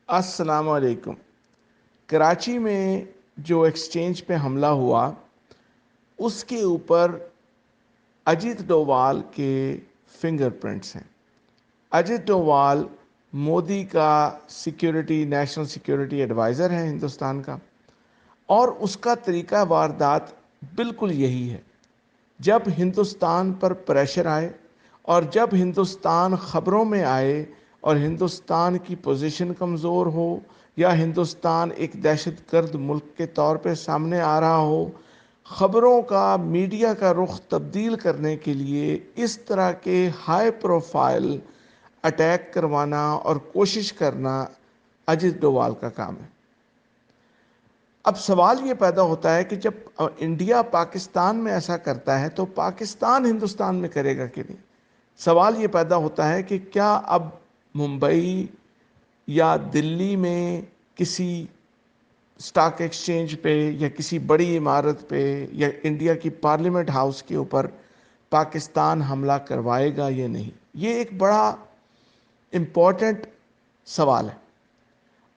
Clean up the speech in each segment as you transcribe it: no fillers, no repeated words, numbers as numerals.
السلام علیکم۔ کراچی میں جو ایکسچینج پہ حملہ ہوا اس کے اوپر اجیت ڈووال کے فنگر پرنٹس ہیں۔ اجیت ڈووال مودی کا نیشنل سیکیورٹی ایڈوائزر ہے ہندوستان کا، اور اس کا طریقہ واردات بالکل یہی ہے۔ جب ہندوستان پر پریشر آئے اور جب ہندوستان خبروں میں آئے اور ہندوستان کی پوزیشن کمزور ہو یا ہندوستان ایک دہشت گرد ملک کے طور پہ سامنے آ رہا ہو، خبروں کا میڈیا کا رخ تبدیل کرنے کے لیے اس طرح کے ہائی پروفائل اٹیک کروانا اور کوشش کرنا اجیت ڈووال کا کام ہے۔ اب سوال یہ پیدا ہوتا ہے کہ جب انڈیا پاکستان میں ایسا کرتا ہے تو پاکستان ہندوستان میں کرے گا کہ نہیں؟ سوال یہ پیدا ہوتا ہے کہ کیا اب ممبئی یا دلی میں کسی سٹاک ایکسچینج پہ یا کسی بڑی عمارت پہ یا انڈیا کی پارلیمنٹ ہاؤس کے اوپر پاکستان حملہ کروائے گا یا نہیں؟ یہ ایک بڑا امپورٹنٹ سوال ہے،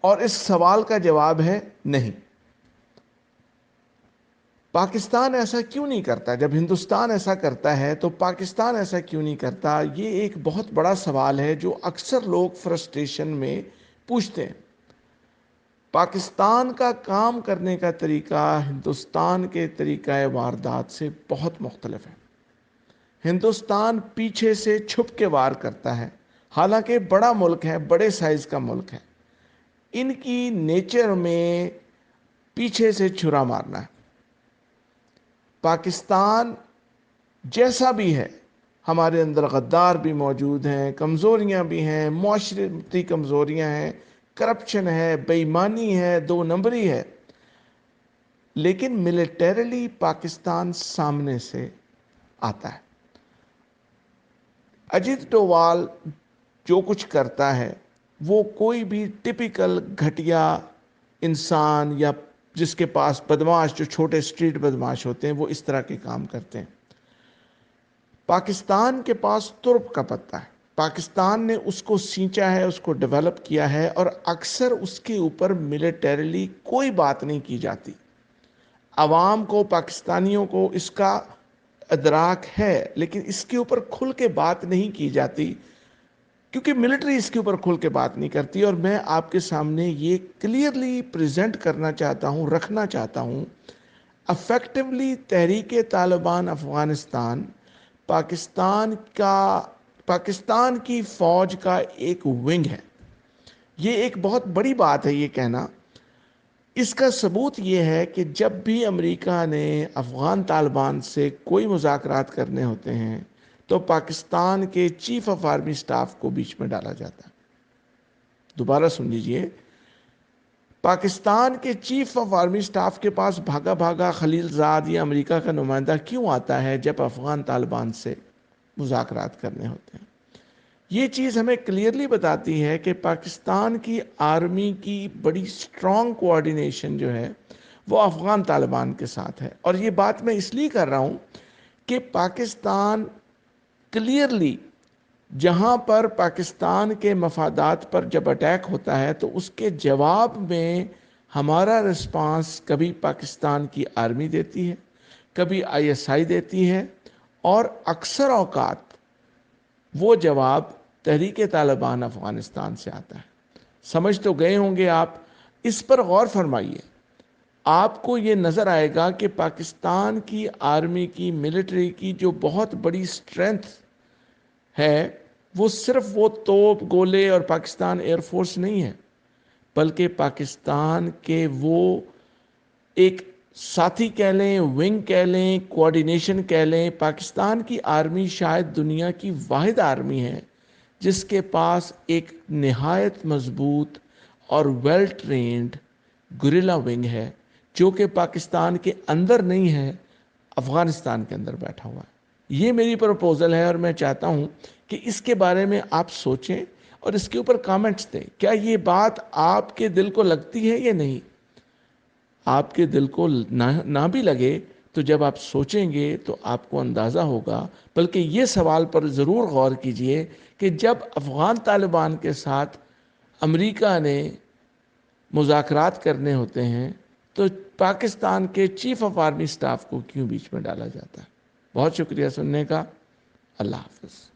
اور اس سوال کا جواب ہے نہیں۔ پاکستان ایسا کیوں نہیں کرتا؟ جب ہندوستان ایسا کرتا ہے تو پاکستان ایسا کیوں نہیں کرتا؟ یہ ایک بہت بڑا سوال ہے جو اکثر لوگ فرسٹریشن میں پوچھتے ہیں۔ پاکستان کا کام کرنے کا طریقہ ہندوستان کے طریقہ واردات سے بہت مختلف ہے۔ ہندوستان پیچھے سے چھپ کے وار کرتا ہے، حالانکہ بڑا ملک ہے، بڑے سائز کا ملک ہے۔ ان کی نیچر میں پیچھے سے چھرا مارنا ہے۔ پاکستان جیسا بھی ہے، ہمارے اندر غدار بھی موجود ہیں، کمزوریاں بھی ہیں، معاشرتی کمزوریاں ہیں، کرپشن ہے، بے ایمانی ہے، دو نمبری ہے، لیکن ملیٹریلی پاکستان سامنے سے آتا ہے۔ اجیت ڈووال جو کچھ کرتا ہے وہ کوئی بھی ٹپیکل گھٹیا انسان یا جس کے پاس بدماش، جو چھوٹے سٹریٹ بدماش ہوتے ہیں، وہ اس طرح کے کام کرتے ہیں۔ پاکستان کے پاس ترپ کا پتہ ہے، پاکستان نے اس کو سینچا ہے، اس کو ڈیولپ کیا ہے، اور اکثر اس کے اوپر ملیٹریلی کوئی بات نہیں کی جاتی۔ عوام کو، پاکستانیوں کو اس کا ادراک ہے، لیکن اس کے اوپر کھل کے بات نہیں کی جاتی کیونکہ ملٹری اس کے اوپر کھل کے بات نہیں کرتی۔ اور میں آپ کے سامنے یہ کلیئرلی پریزنٹ کرنا چاہتا ہوں، رکھنا چاہتا ہوں، افیکٹولی تحریک طالبان افغانستان پاکستان کی فوج کا ایک ونگ ہے۔ یہ ایک بہت بڑی بات ہے یہ کہنا۔ اس کا ثبوت یہ ہے کہ جب بھی امریکہ نے افغان طالبان سے کوئی مذاکرات کرنے ہوتے ہیں تو پاکستان کے چیف آف آرمی سٹاف کو بیچ میں ڈالا جاتا ہے۔ دوبارہ سن لیجئے، پاکستان کے چیف آف آرمی سٹاف کے پاس بھاگا بھاگا خلیل زاد یا امریکہ کا نمائندہ کیوں آتا ہے جب افغان طالبان سے مذاکرات کرنے ہوتے ہیں؟ یہ چیز ہمیں کلیئرلی بتاتی ہے کہ پاکستان کی آرمی کی بڑی سٹرونگ کوآرڈینیشن جو ہے وہ افغان طالبان کے ساتھ ہے۔ اور یہ بات میں اس لیے کر رہا ہوں کہ پاکستان کلیئرلی جہاں پر پاکستان کے مفادات پر جب اٹیک ہوتا ہے تو اس کے جواب میں ہمارا رسپانس کبھی پاکستان کی آرمی دیتی ہے، کبھی ISI دیتی ہے، اور اکثر اوقات وہ جواب تحریک طالبان افغانستان سے آتا ہے۔ سمجھ تو گئے ہوں گے آپ، اس پر غور فرمائیے۔ آپ کو یہ نظر آئے گا کہ پاکستان کی آرمی کی، ملٹری کی جو بہت بڑی سٹرینتھ ہے وہ صرف وہ توپ، گولے اور پاکستان ایئر فورس نہیں ہے، بلکہ پاکستان کے وہ ایک ساتھی کہہ لیں، ونگ کہہ لیں، کوآرڈینیشن کہہ لیں۔ پاکستان کی آرمی شاید دنیا کی واحد آرمی ہے جس کے پاس ایک نہایت مضبوط اور ویل ٹرینڈ گوریلا ونگ ہے، جو کہ پاکستان کے اندر نہیں ہے، افغانستان کے اندر بیٹھا ہوا ہے۔ یہ میری پروپوزل ہے، اور میں چاہتا ہوں کہ اس کے بارے میں آپ سوچیں اور اس کے اوپر کامنٹس دیں۔ کیا یہ بات آپ کے دل کو لگتی ہے یا نہیں؟ آپ کے دل کو نہ بھی لگے تو جب آپ سوچیں گے تو آپ کو اندازہ ہوگا، بلکہ یہ سوال پر ضرور غور کیجئے کہ جب افغان طالبان کے ساتھ امریکہ نے مذاکرات کرنے ہوتے ہیں تو پاکستان کے چیف آف آرمی سٹاف کو کیوں بیچ میں ڈالا جاتا ہے؟ بہت شکریہ سننے کا، اللہ حافظ۔